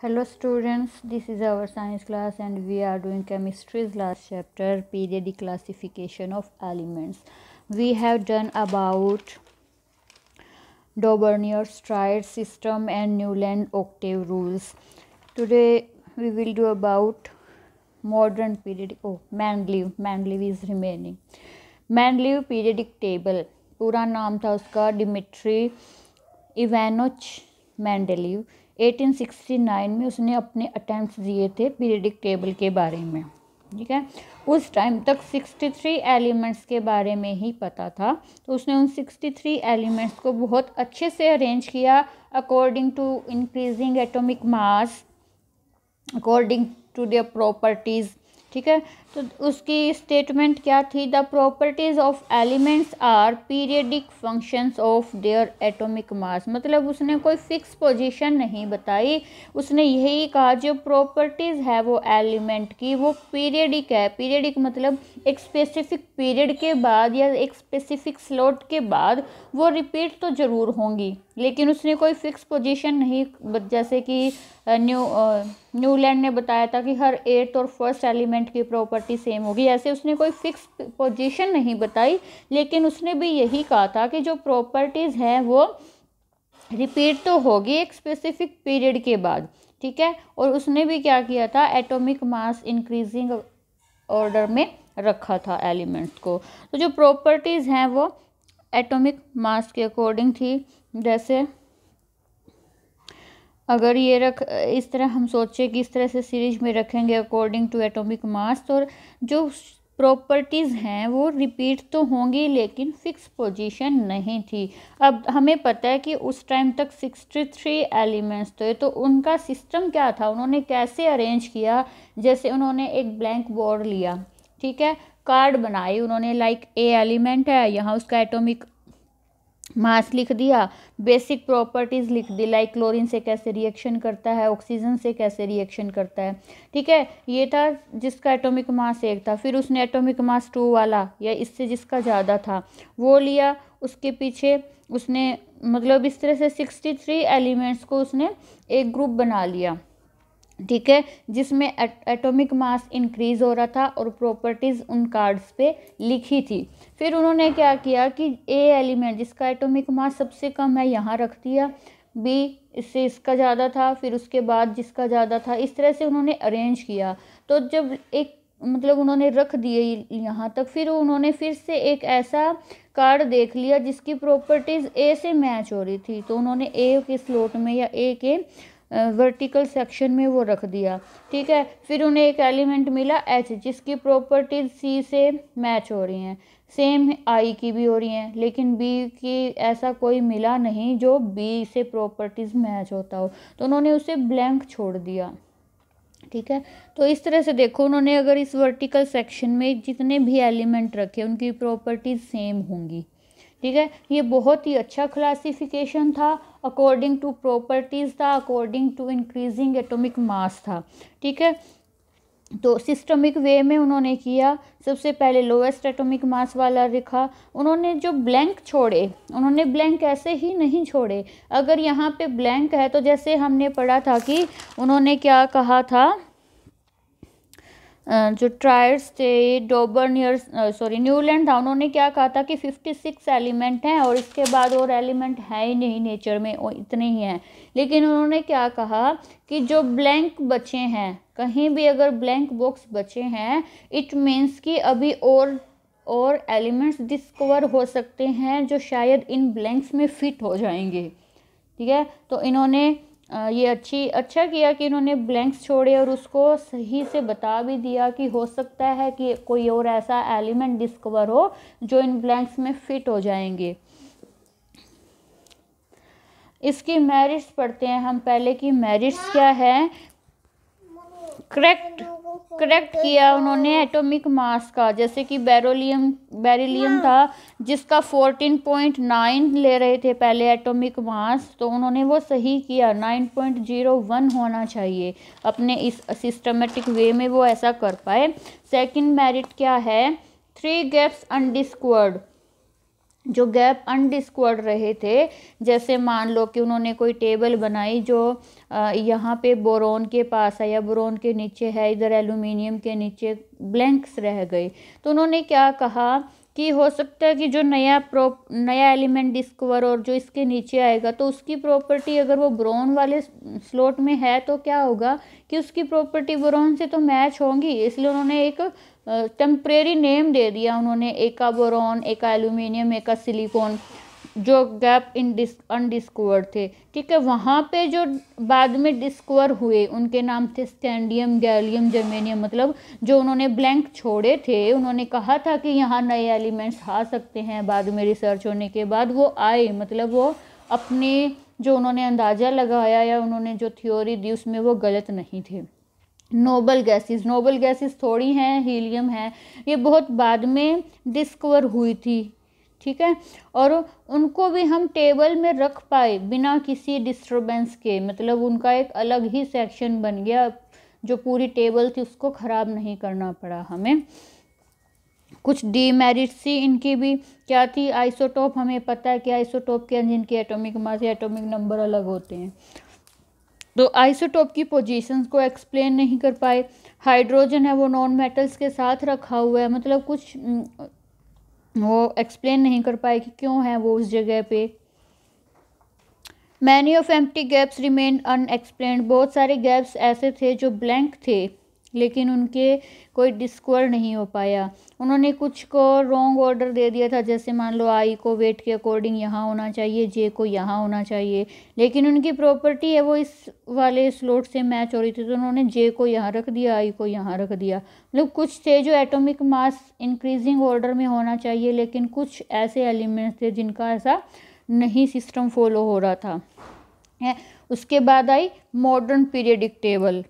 Hello students, this is our science class and we are doing chemistry's last chapter, periodic classification of elements. We have done about Daubernier triad system and Newland octave rules. Today we will do about modern periodic, Mendeleev is remaining. Mendeleev periodic table, पूरा नाम था उसका Dmitry इवानोच Mendeleev. 1869 में उसने अपने attempts दिए थे periodic table के बारे में। ठीक है, उस टाइम तक 63 एलिमेंट्स के बारे में ही पता था, तो उसने उन 63 एलिमेंट्स को बहुत अच्छे से अरेंज किया according to increasing atomic mass, according to their properties. ठीक है, तो उसकी स्टेटमेंट क्या थी? The properties of elements are periodic functions of their atomic mass. मतलब उसने कोई फिक्स पोजीशन नहीं बताई, उसने यही कहा जो प्रॉपर्टीज है वो एलिमेंट की वो पीरियडिक है। पीरियडिक मतलब एक स्पेसिफिक पीरियड के बाद या एक स्पेसिफिक स्लॉट के बाद वो रिपीट तो ज़रूर होंगी, लेकिन उसने कोई फिक्स पोजीशन नहीं, जैसे कि न्यूलैंड ने बताया था कि हर 8th और 1st एलिमेंट की प्रॉपर्टी सेम होगी, ऐसे उसने कोई फिक्स पोजीशन नहीं बताई। लेकिन उसने भी यही कहा था कि जो प्रॉपर्टीज़ हैं वो रिपीट तो होगी एक स्पेसिफिक पीरियड के बाद। ठीक है, और उसने भी क्या किया था? एटॉमिक मास इंक्रीजिंग ऑर्डर में रखा था एलिमेंट्स को। तो जो प्रॉपर्टीज़ हैं वो एटॉमिक मास के अकॉर्डिंग थी। जैसे अगर ये इस तरह हम सोचें कि इस तरह से सीरीज में रखेंगे अकॉर्डिंग टू एटॉमिक मास, तो जो प्रॉपर्टीज़ हैं वो रिपीट तो होंगी लेकिन फिक्स पोजीशन नहीं थी। अब हमें पता है कि उस टाइम तक 63 एलिमेंट्स थे, तो उनका सिस्टम क्या था, उन्होंने कैसे अरेंज किया? जैसे उन्होंने एक ब्लैंक बोर्ड लिया, ठीक है, कार्ड बनाई उन्होंने, लाइक ए एलिमेंट है, यहाँ उसका एटॉमिक मास लिख दिया, बेसिक प्रॉपर्टीज़ लिख दी, लाइक क्लोरीन से कैसे रिएक्शन करता है, ऑक्सीजन से कैसे रिएक्शन करता है। ठीक है, ये था जिसका एटॉमिक मास 1 था। फिर उसने एटॉमिक मास 2 वाला या इससे जिसका ज़्यादा था वो लिया, उसके पीछे उसने मतलब इस तरह से 63 एलिमेंट्स को उसने एक ग्रुप बना लिया। ठीक है, जिसमें एटॉमिक मास इंक्रीज हो रहा था और प्रॉपर्टीज़ उन कार्ड्स पे लिखी थी। फिर उन्होंने क्या किया कि ए एलिमेंट जिसका एटॉमिक मास सबसे कम है यहाँ रख दिया, बी इससे इसका ज़्यादा था, फिर उसके बाद जिसका ज़्यादा था, इस तरह से उन्होंने अरेंज किया। तो जब एक मतलब उन्होंने रख दिए यहाँ तक, फिर उन्होंने फिर से एक ऐसा कार्ड देख लिया जिसकी प्रॉपर्टीज़ ए से मैच हो रही थी, तो उन्होंने ए के स्लॉट में या ए के वर्टिकल सेक्शन में वो रख दिया। ठीक है, फिर उन्हें एक एलिमेंट मिला एच जिसकी प्रॉपर्टीज सी से मैच हो रही हैं, सेम आई की भी हो रही हैं, लेकिन बी की ऐसा कोई मिला नहीं जो बी से प्रॉपर्टीज़ मैच होता हो, तो उन्होंने उसे ब्लैंक छोड़ दिया। ठीक है, तो इस तरह से देखो उन्होंने अगर इस वर्टिकल सेक्शन में जितने भी एलिमेंट रखे उनकी प्रॉपर्टीज सेम होंगी। ठीक है, ये बहुत ही अच्छा क्लासिफिकेशन था, अकॉर्डिंग टू प्रॉपर्टीज़ था, according to increasing atomic mass था। ठीक है, तो सिस्टमिक वे में उन्होंने किया। सबसे पहले लोएस्ट एटॉमिक मास वाला लिखा, उन्होंने जो ब्लैंक छोड़े, उन्होंने ब्लैंक ऐसे ही नहीं छोड़े। अगर यहाँ पे ब्लैंक है तो जैसे हमने पढ़ा था कि उन्होंने क्या कहा था, जो ट्रायड्स थे न्यूलैंड था, उन्होंने क्या कहा था कि 56 एलिमेंट हैं और इसके बाद और एलिमेंट है ही नहीं नेचर में, और इतने ही हैं। लेकिन उन्होंने क्या कहा कि जो ब्लैंक बचे हैं, कहीं भी अगर ब्लैंक बॉक्स बचे हैं, इट मीन्स कि अभी और एलिमेंट्स डिस्कवर हो सकते हैं जो शायद इन ब्लैंक्स में फिट हो जाएंगे। ठीक है, तो इन्होंने ये अच्छा किया कि इन्होंने ब्लैंक्स छोड़े और उसको सही से बता भी दिया कि हो सकता है कि कोई और ऐसा एलिमेंट डिस्कवर हो जो इन ब्लैंक्स में फिट हो जाएंगे। इसकी मेरिट्स पढ़ते हैं हम पहले कि मेरिट्स क्या है। करेक्ट किया उन्होंने एटॉमिक मास का, जैसे कि बेरिलियम था जिसका 14.9 ले रहे थे पहले एटॉमिक मास, तो उन्होंने वो सही किया, 9.01 होना चाहिए। अपने इस सिस्टमेटिक वे में वो ऐसा कर पाए। सेकंड मेरिट क्या है? 3 गैप्स अनडिस्कवर्ड, जो गैप अनडिस्कवर्ड रहे थे, जैसे मान लो कि उन्होंने कोई टेबल बनाई जो यहाँ पे बोरोन के पास है या बोरोन के नीचे है, इधर एल्यूमिनियम के नीचे ब्लैंक्स रह गए, तो उन्होंने क्या कहा कि हो सकता है कि जो नया एलिमेंट डिस्कवर और जो इसके नीचे आएगा तो उसकी प्रॉपर्टी अगर वो बोरोन वाले स्लॉट में है तो क्या होगा कि उसकी प्रॉपर्टी बोरोन से तो मैच होंगी, इसलिए उन्होंने एक टेम्परेरी नेम दे दिया उन्होंने, एका बोरोन, एका एल्यूमिनियम, एका सिलिकॉन, जो गैप अनडिस्कवर्ड थे। ठीक है, वहाँ पे जो बाद में डिस्कवर हुए उनके नाम थे स्कैंडियम, गैलियम, जर्मेनियम, मतलब जो उन्होंने ब्लैंक छोड़े थे, उन्होंने कहा था कि यहाँ नए एलिमेंट्स आ सकते हैं, बाद में रिसर्च होने के बाद वो आए, मतलब वो अपने जो उन्होंने अंदाज़ा लगाया या उन्होंने जो थ्योरी दी उसमें वो गलत नहीं थे। नोबल गैसेस थोड़ी हैं, हीलियम है, ये बहुत बाद में डिस्कवर हुई थी। ठीक है, और उनको भी हम टेबल में रख पाए बिना किसी डिस्टरबेंस के, मतलब उनका एक अलग ही सेक्शन बन गया, जो पूरी टेबल थी उसको ख़राब नहीं करना पड़ा हमें। कुछ डीमेरिट्स ही इनकी भी क्या थी, आइसोटोप, हमें पता है कि आइसोटोप के जिनके एटॉमिक मास या एटॉमिक नंबर अलग होते हैं, तो आइसोटोप की पोजीशंस को एक्सप्लेन नहीं कर पाए। हाइड्रोजन है वो नॉन मेटल्स के साथ रखा हुआ है, मतलब कुछ वो एक्सप्लेन नहीं कर पाए कि क्यों है वो उस जगह पे। Many of empty gaps remain unexplained, बहुत सारे गैप्स ऐसे थे जो ब्लैंक थे लेकिन उनके कोई डिस्कवर नहीं हो पाया। उन्होंने कुछ को रॉन्ग ऑर्डर दे दिया था, जैसे मान लो आई को वेट के अकॉर्डिंग यहाँ होना चाहिए, जे को यहाँ होना चाहिए, लेकिन उनकी प्रॉपर्टी है वो इस वाले स्लॉट से मैच हो रही थी, तो उन्होंने जे को यहाँ रख दिया, आई को यहाँ रख दिया। मतलब कुछ थे जो एटॉमिक मास इंक्रीजिंग ऑर्डर में होना चाहिए, लेकिन कुछ ऐसे एलिमेंट्स थे जिनका ऐसा नहीं सिस्टम फॉलो हो रहा था। है उसके बाद आई मॉडर्न पीरियडिक टेबल।